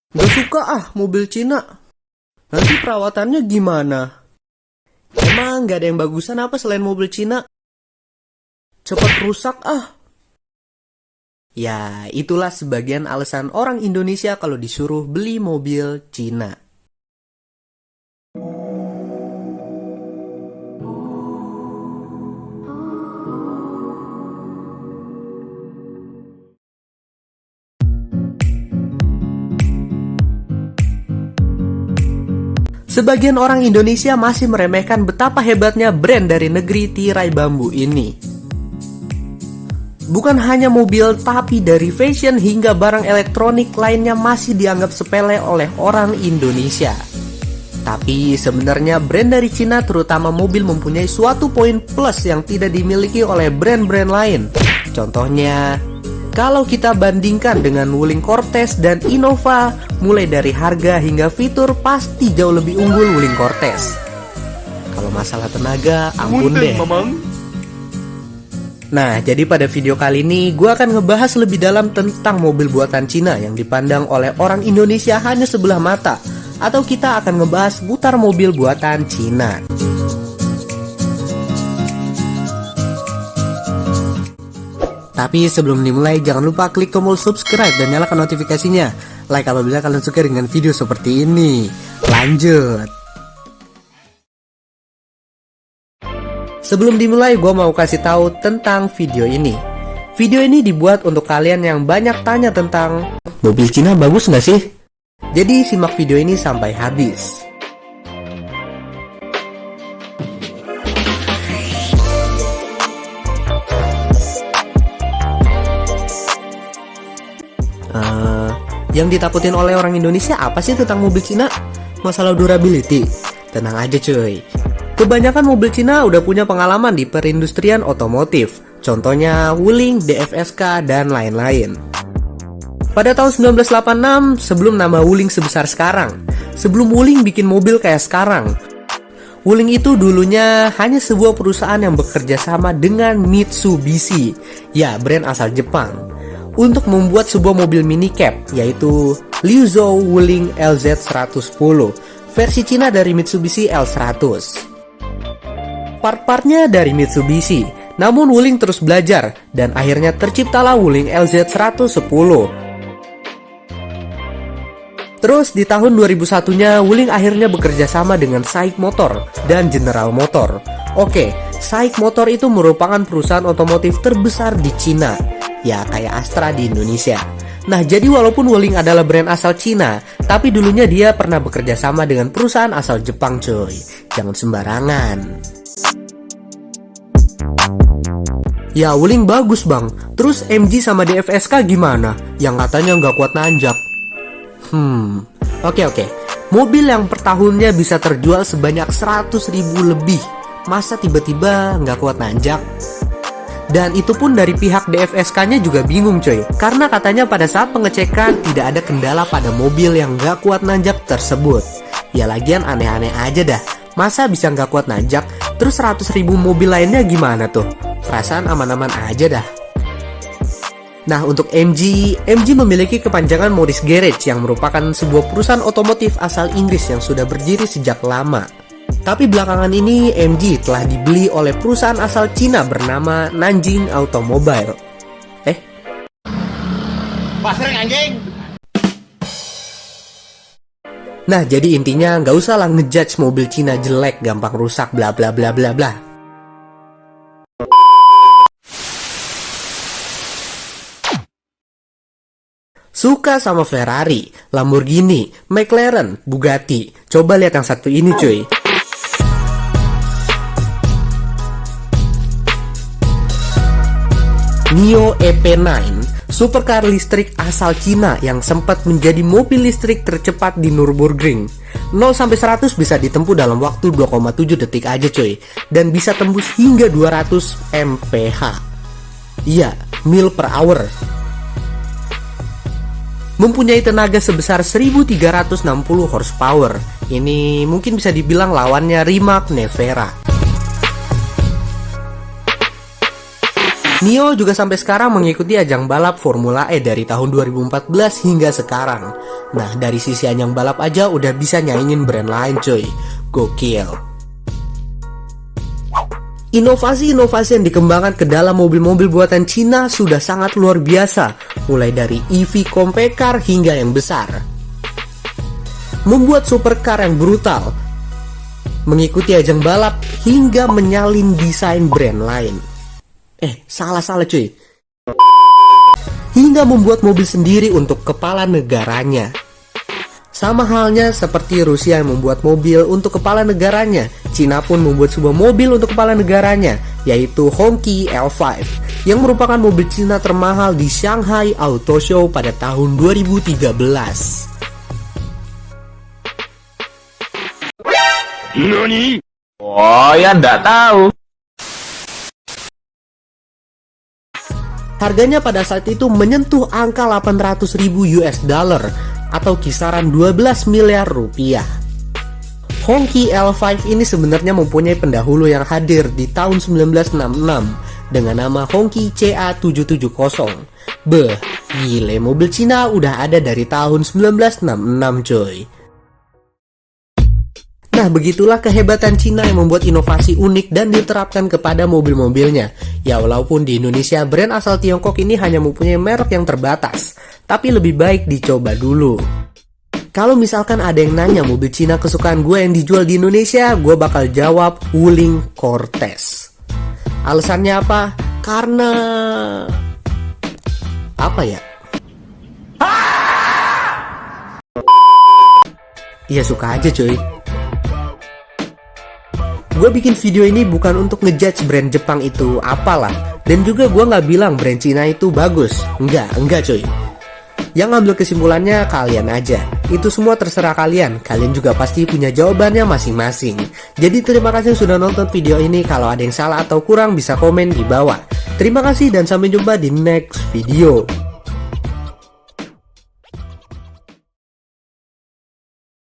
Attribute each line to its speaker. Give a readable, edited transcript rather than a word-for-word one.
Speaker 1: Gak suka mobil Cina. Nanti perawatannya gimana? Emang gak ada yang bagusan apa selain mobil Cina? Cepet rusak Ya, itulah sebagian alasan orang Indonesia kalau disuruh beli mobil Cina. Sebagian orang Indonesia masih meremehkan betapa hebatnya brand dari negeri tirai bambu ini. Bukan hanya mobil, tapi dari fashion hingga barang elektronik lainnya masih dianggap sepele oleh orang Indonesia. Tapi sebenarnya brand dari Cina terutama mobil mempunyai suatu poin plus yang tidak dimiliki oleh brand-brand lain. Contohnya, kalau kita bandingkan dengan Wuling Cortez dan Innova, mulai dari harga hingga fitur pasti jauh lebih unggul Wuling Cortez. Kalau masalah tenaga, ampun deh. Nah, jadi pada video kali ini gue akan ngebahas lebih dalam tentang mobil buatan Cina yang dipandang oleh orang Indonesia hanya sebelah mata. Atau kita akan ngebahas putar mobil buatan Cina. Tapi sebelum dimulai, jangan lupa klik tombol subscribe dan nyalakan notifikasinya. Like apabila kalian suka dengan video seperti ini. Lanjut. Sebelum dimulai, gue mau kasih tahu tentang video ini. Video ini dibuat untuk kalian yang banyak tanya tentang mobil Cina bagus nggak sih? Jadi simak video ini sampai habis. Yang ditakutin oleh orang Indonesia apa sih tentang mobil Cina? Masalah durability? Tenang aja cuy. Kebanyakan mobil Cina udah punya pengalaman di perindustrian otomotif. Contohnya Wuling, DFSK, dan lain-lain. Pada tahun 1986, sebelum nama Wuling sebesar sekarang, sebelum Wuling bikin mobil kayak sekarang, Wuling itu dulunya hanya sebuah perusahaan yang bekerja sama dengan Mitsubishi, ya brand asal Jepang, untuk membuat sebuah mobil mini cab, yaitu Liuzhou Wuling LZ110, versi Cina dari Mitsubishi L100. Part-partnya dari Mitsubishi, namun Wuling terus belajar, dan akhirnya terciptalah Wuling LZ110. Terus di tahun 2001-nya, Wuling akhirnya bekerja sama dengan SAIC Motor dan General Motor. Oke, SAIC Motor itu merupakan perusahaan otomotif terbesar di Cina, ya kayak Astra di Indonesia. Nah, jadi walaupun Wuling adalah brand asal Cina, tapi dulunya dia pernah bekerja sama dengan perusahaan asal Jepang coy. Jangan sembarangan. Ya, Wuling bagus bang. Terus MG sama DFSK gimana? Yang katanya nggak kuat nanjak. Oke. Mobil yang per tahunnya bisa terjual sebanyak 100.000 lebih. Masa tiba-tiba nggak kuat nanjak? Dan itu pun dari pihak DFSK-nya juga bingung coy. Karena katanya pada saat pengecekan tidak ada kendala pada mobil yang nggak kuat nanjak tersebut. Ya lagian aneh-aneh aja dah. Masa bisa nggak kuat nanjak? Terus 100.000 mobil lainnya gimana tuh? Perasaan aman-aman aja dah. Nah, untuk MG memiliki kepanjangan Morris Garage yang merupakan sebuah perusahaan otomotif asal Inggris yang sudah berdiri sejak lama. Tapi belakangan ini MG telah dibeli oleh perusahaan asal Cina bernama Nanjing Automobile.
Speaker 2: Pasreng anjing.
Speaker 1: Nah, jadi intinya nggak usah lah ngejudge mobil Cina jelek, gampang rusak, bla bla bla bla bla. Suka sama Ferrari, Lamborghini, McLaren, Bugatti. Coba lihat yang satu ini cuy. NIO EP9, supercar listrik asal Cina yang sempat menjadi mobil listrik tercepat di Nürburgring. 0-100 bisa ditempuh dalam waktu 2,7 detik aja cuy. Dan bisa tembus hingga 200 mph. Iya, mile per hour. Mempunyai tenaga sebesar 1360 horsepower. Ini mungkin bisa dibilang lawannya Rimac Nevera. NIO juga sampai sekarang mengikuti ajang balap Formula E dari tahun 2014 hingga sekarang. Nah, dari sisi ajang balap aja udah bisa nyaingin brand lain cuy. Gokil. Inovasi-inovasi yang dikembangkan ke dalam mobil-mobil buatan Cina sudah sangat luar biasa, mulai dari EV compact car hingga yang besar. Membuat supercar yang brutal, mengikuti ajang balap, hingga menyalin desain brand lain. Salah cuy. Hingga membuat mobil sendiri untuk kepala negaranya. Sama halnya seperti Rusia yang membuat mobil untuk kepala negaranya, Cina pun membuat sebuah mobil untuk kepala negaranya, yaitu Hongqi L5, yang merupakan mobil Cina termahal di Shanghai Auto Show pada tahun 2013.
Speaker 2: Nani? Oh ya nggak tahu.
Speaker 1: Harganya pada saat itu menyentuh angka 800.000 US dollar atau kisaran 12 miliar rupiah. Hongqi L5 ini sebenarnya mempunyai pendahulu yang hadir di tahun 1966 dengan nama Hongqi CA770. Gile, mobil Cina udah ada dari tahun 1966 coy. Nah, begitulah kehebatan Cina yang membuat inovasi unik dan diterapkan kepada mobil-mobilnya. Ya, walaupun di Indonesia brand asal Tiongkok ini hanya mempunyai merek yang terbatas, tapi lebih baik dicoba dulu. Kalau misalkan ada yang nanya mobil Cina kesukaan gue yang dijual di Indonesia, gue bakal jawab Wuling Cortez. Alasannya apa? Karena apa ya? Iya, suka aja cuy. Gue bikin video ini bukan untuk ngejudge brand Jepang itu apalah, dan juga gue nggak bilang brand Cina itu bagus. Enggak cuy. Yang ngambil kesimpulannya kalian aja. Itu semua terserah kalian. Kalian juga pasti punya jawabannya masing-masing. Jadi terima kasih sudah nonton video ini. Kalau ada yang salah atau kurang bisa komen di bawah. Terima kasih dan sampai jumpa di next video.